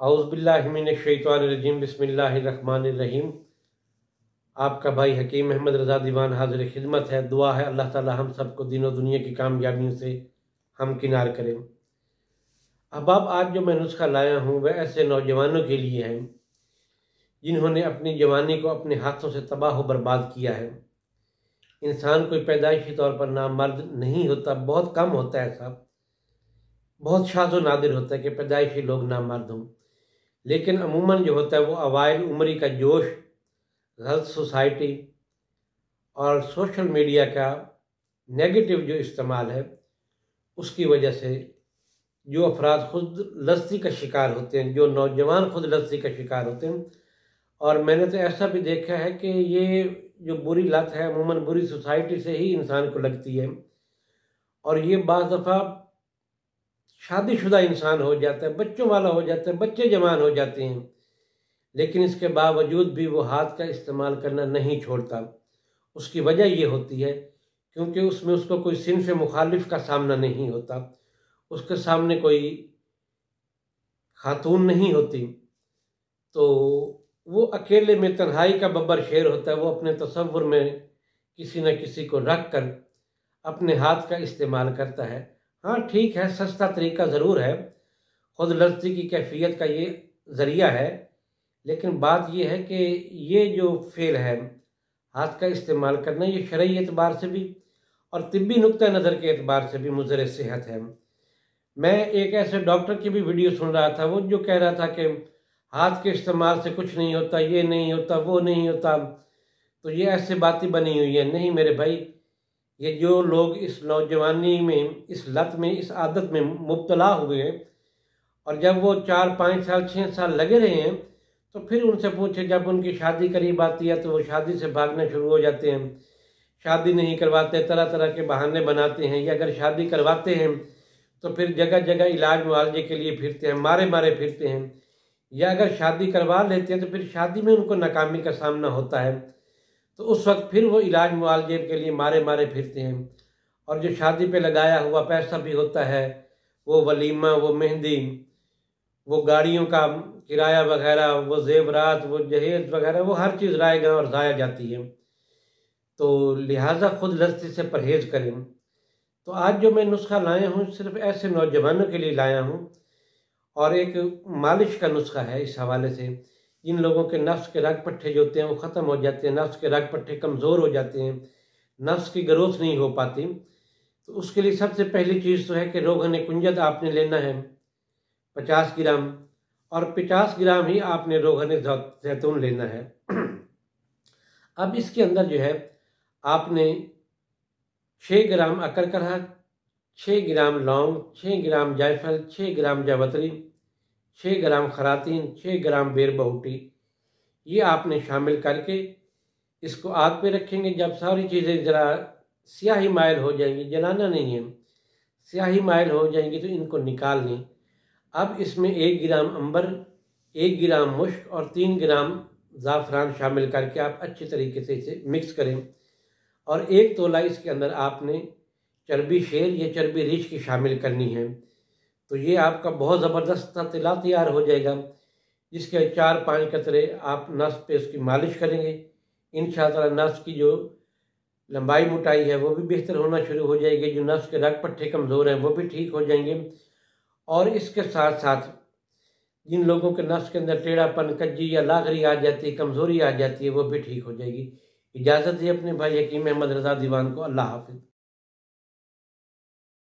औज़ुबिल्लाहिमिनश्शैतानिर्रजीम बिस्मिल्लाहिर्रहमानिर्रहीम। आपका भाई हकीम अहमद रज़ा दीवान हाज़िर खिदमत है। दुआ है अल्लाह ताला हम सबको दीनों दुनिया की कामयाबियों से हमकिनार करें। अब आज जो मैं नुस्खा लाया हूँ वह ऐसे नौजवानों के लिए है जिन्होंने अपनी जवानी को अपने हाथों से तबाह व बर्बाद किया है। इंसान कोई पैदाइशी तौर पर नामर्द नहीं होता, बहुत कम होता है ऐसा, बहुत शाज़ व नादिर होता है कि पैदाइशी लोग नामर्द हों। लेकिन अमूमन जो होता है वो अवाइल उम्री का जोश, गलत सोसाइटी और सोशल मीडिया का नेगेटिव जो इस्तेमाल है उसकी वजह से जो अफराद खुद लस्सी का शिकार होते हैं, जो नौजवान खुद लस्सी का शिकार होते हैं। और मैंने तो ऐसा भी देखा है कि ये जो बुरी लत है अमूमन बुरी सोसाइटी से ही इंसान को लगती है और ये बाज़ दफ़ा शादीशुदा इंसान हो जाता है, बच्चों वाला हो जाता है, बच्चे जवान हो जाते हैं, लेकिन इसके बावजूद भी वो हाथ का इस्तेमाल करना नहीं छोड़ता। उसकी वजह ये होती है क्योंकि उसमें उसको कोई सिन्फ मुखालिफ का सामना नहीं होता, उसके सामने कोई खातून नहीं होती, तो वो अकेले में तन्हाई का बब्बर शेर होता है। वो अपने तसव्वुर में किसी न किसी को रख कर अपने हाथ का इस्तेमाल करता है। हाँ ठीक है, सस्ता तरीका ज़रूर है, खुद लफ्ज़ी की कैफियत का ये ज़रिया है, लेकिन बात यह है कि ये जो फेल है हाथ का इस्तेमाल करना, ये शरई एतबार से भी और तिब्बी नुक्ता नज़र के एतबार से भी मुज़र सेहत है। मैं एक ऐसे डॉक्टर की भी वीडियो सुन रहा था, वो जो कह रहा था कि हाथ के इस्तेमाल से कुछ नहीं होता, ये नहीं होता, वो नहीं होता, तो ये ऐसे बातें बनी हुई है। नहीं मेरे भाई, ये जो लोग इस नौजवानी में, इस लत में, इस आदत में मुब्तला हुए हैं और जब वो 4-5 साल 6 साल लगे रहे हैं तो फिर उनसे पूछे, जब उनकी शादी करीब आती है तो वो शादी से भागना शुरू हो जाते हैं, शादी नहीं करवाते, तरह तरह के बहाने बनाते हैं, या अगर शादी करवाते हैं तो फिर जगह जगह इलाज मुआवजे के लिए फिरते हैं, मारे मारे फिरते हैं, या अगर शादी करवा लेते हैं तो फिर शादी में उनको नाकामी का सामना होता है, तो उस वक्त फिर वो इलाज मुआवजे के लिए मारे मारे फिरते हैं। और जो शादी पे लगाया हुआ पैसा भी होता है, वो वलीमा, वो मेहंदी, वो गाड़ियों का किराया वगैरह, वो जेवरात, वो जहेज वगैरह, वो हर चीज़ रायगा और ज़ाया जाती है। तो लिहाजा खुद लस्सी से परहेज़ करें। तो आज जो मैं नुस्खा लाया हूँ सिर्फ ऐसे नौजवानों के लिए लाया हूँ और एक मालिश का नुस्खा है इस हवाले से। जिन लोगों के नफ्स के रग पट्टे जो होते हैं वो ख़त्म हो जाते हैं, नफ्स के रग पट्टे कमज़ोर हो जाते हैं, नफ्स की ग्रोथ नहीं हो पाती, तो उसके लिए सबसे पहली चीज़ तो है कि रोगन कुंजत आपने लेना है 50 ग्राम, और 50 ग्राम ही आपने रोगन जैतून लेना है। अब इसके अंदर जो है आपने 6 ग्राम अकरकरा, 6 ग्राम लौंग, 6 ग्राम जायफल, 6 ग्राम जावित्री, 6 ग्राम खरातीन, 6 ग्राम बेर बहुटी, ये आपने शामिल करके इसको आग पे रखेंगे। जब सारी चीज़ें ज़रा स्याही माइल हो जाएंगी, जलाना नहीं है, स्याही माइल हो जाएंगी तो इनको निकाल लें। अब इसमें 1 ग्राम अंबर, 1 ग्राम मुश्क और 3 ग्राम ज़ाफ़रान शामिल करके आप अच्छी तरीके से इसे मिक्स करें। और 1 तोला इसके अंदर आपने चर्बी शेर या चर्बी रीछ की शामिल करनी है। तो ये आपका बहुत ज़बरदस्त तिला तैयार हो जाएगा, जिसके 4-5 कतरे आप नस पे उसकी मालिश करेंगे। इंशाअल्लाह नस की जो लंबाई मोटाई है वो भी बेहतर होना शुरू हो जाएगी, जो नस के रग पट्टे कमज़ोर हैं वो भी ठीक हो जाएंगे। और इसके साथ साथ जिन लोगों के नस के अंदर टेढ़ापन, कज्जी या लागरी आ जाती है, कमज़ोरी आ जाती है, वो भी ठीक हो जाएगी। इजाज़त है अपने भाई हकीम अहमद रज़ा दीवान को। अल्लाह हाफ़िज़।